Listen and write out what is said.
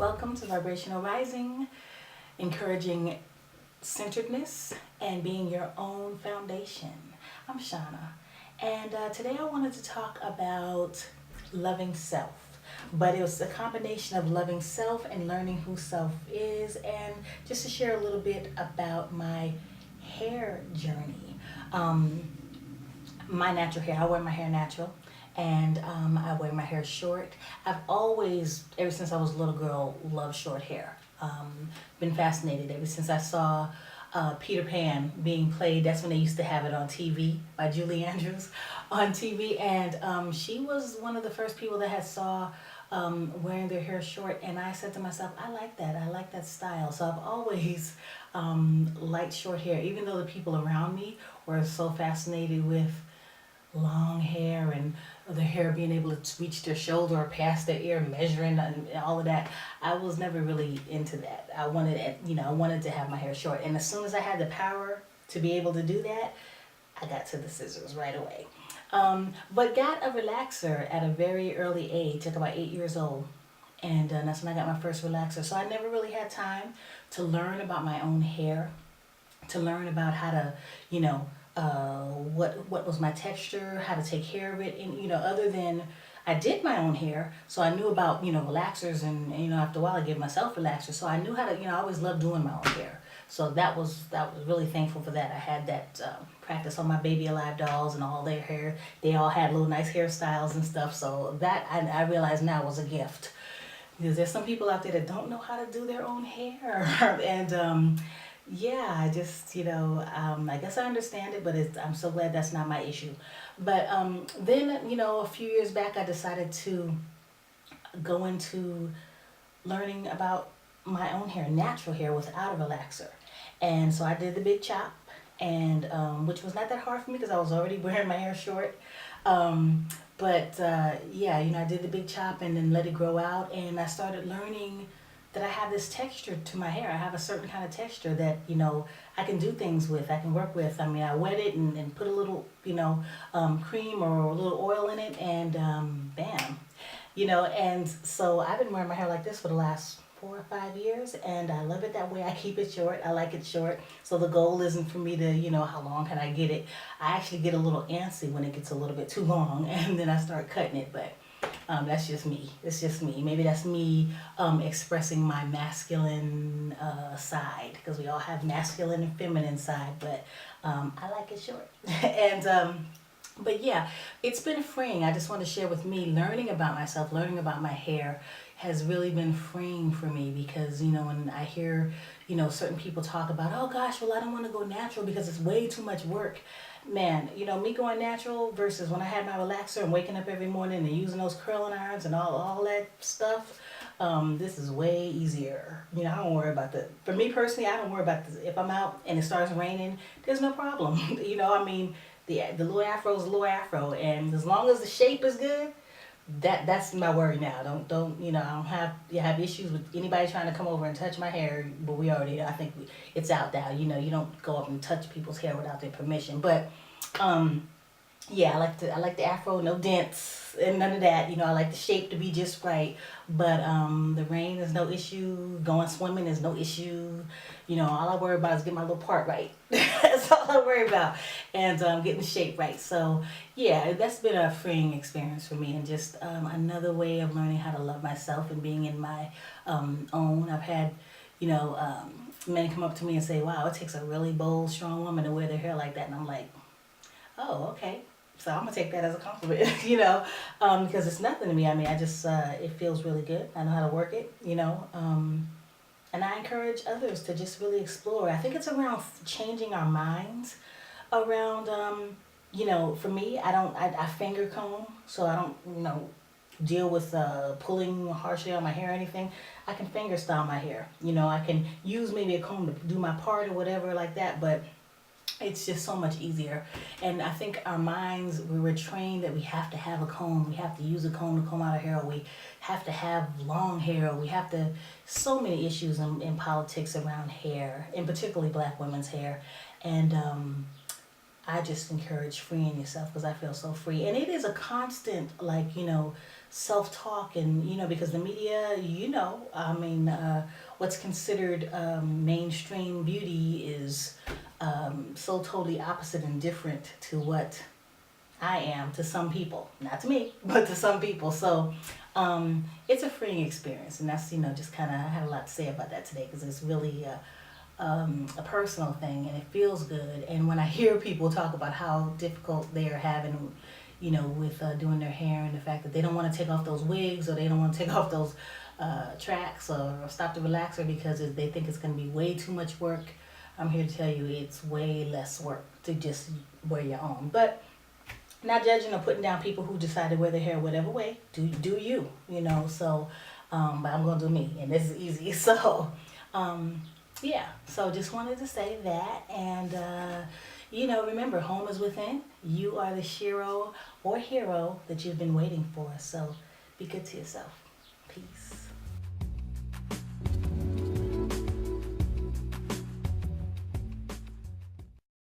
Welcome to Vibrational Rising, encouraging centeredness and being your own foundation. I'm Shauna, and today I wanted to talk about loving self. But it was a combination of loving self and learning who self is, and just to share a little bit about my hair journey. My natural hair, I wear my hair natural, and I wear my hair short. I've always, ever since I was a little girl, loved short hair. Been fascinated ever since I saw Peter Pan being played. That's when they used to have it on TV by Julie Andrews on TV, and she was one of the first people that had saw wearing their hair short, and I said to myself, I like that. I like that style. So I've always liked short hair, even though the people around me were so fascinated with long hair and the hair being able to reach their shoulder or past their ear, measuring and all of that. I was never really into that. I wanted to have my hair short, and as soon as I had the power to be able to do that, I got to the scissors right away. But got a relaxer at a very early age, like about 8 years old, and that's when I got my first relaxer. So I never really had time to learn about my own hair, to learn about how to, what was my texture, how to take care of it, and other than I did my own hair, so I knew about relaxers, and after a while I gave myself relaxers, so I knew how to I always loved doing my own hair. So that was really thankful for that. I had that practice on my Baby Alive dolls and all their hair. They all had little nice hairstyles and stuff. So that I realize now was a gift, because there's some people out there that don't know how to do their own hair, and yeah, I just, I guess I understand it, but I'm so glad that's not my issue. But then, a few years back, I decided to go into learning about my own hair, natural hair without a relaxer. And so I did the big chop, and which was not that hard for me because I was already wearing my hair short. But yeah, I did the big chop and then let it grow out, and I started learning that I have this texture to my hair. I have a certain kind of texture that, I can do things with, I can work with. I mean, I wet it and put a little, cream or a little oil in it, and bam. And so I've been wearing my hair like this for the last 4 or 5 years, and I love it that way. I keep it short. I like it short. So the goal isn't for me to, how long can I get it? I actually get a little antsy when it gets a little bit too long, and then I start cutting it, but that's just me. It's just me. Maybe that's me expressing my masculine side, because we all have masculine and feminine side, but I like it short. And but yeah, it's been freeing. I just want to share with me, learning about myself, learning about my hair has really been freeing for me, because when I hear certain people talk about, oh gosh, well, I don't want to go natural because it's way too much work. Man, me going natural versus when I had my relaxer and waking up every morning and using those curling irons and all that stuff, this is way easier. I don't worry about the, for me personally, I don't worry about if I'm out and it starts raining, there's no problem. I mean, the little afro is a little afro, and as long as the shape is good, that's my worry now. Don't I don't have issues with anybody trying to come over and touch my hair, but I think it's out now. You don't go up and touch people's hair without their permission. But yeah, I like the afro, no dents and none of that. I like the shape to be just right. But the rain is no issue. Going swimming is no issue. All I worry about is getting my little part right. That's all I worry about, and getting the shape right. So yeah, that's been a freeing experience for me, and just another way of learning how to love myself and being in my own. I've had men come up to me and say, "Wow, it takes a really bold, strong woman to wear their hair like that," and I'm like, "Oh, okay." So I'm gonna take that as a compliment, because it's nothing to me. I mean, I just it feels really good. I know how to work it, and I encourage others to just really explore. I think it's around changing our minds around, for me, I finger comb, so I don't, deal with pulling harshly on my hair or anything. I can finger style my hair. I can use maybe a comb to do my part or whatever like that, but it's just so much easier. And I think our minds, we were trained that we have to have a comb, we have to use a comb to comb out our hair, or we have to have long hair, or we have to, so many issues in politics around hair, and particularly black women's hair. And I just encourage freeing yourself, because I feel so free. And it is a constant, self-talk and, because the media, what's considered mainstream beauty is so totally opposite and different to what I am to some people, not to me, but to some people. So it's a freeing experience, and that's just kind of, I had a lot to say about that today because it's really a personal thing, and it feels good. And when I hear people talk about how difficult they are having, with doing their hair, and the fact that they don't want to take off those wigs, or they don't want to take off those tracks, or stop the relaxer because they think it's going to be way too much work, I'm here to tell you it's way less work to just wear your own. But not judging or putting down people who decide to wear their hair whatever way. Do you, So, but I'm gonna do me, and this is easy. So, yeah. So just wanted to say that, and remember, home is within. You are the shiro or hero that you've been waiting for. So, be good to yourself. Peace.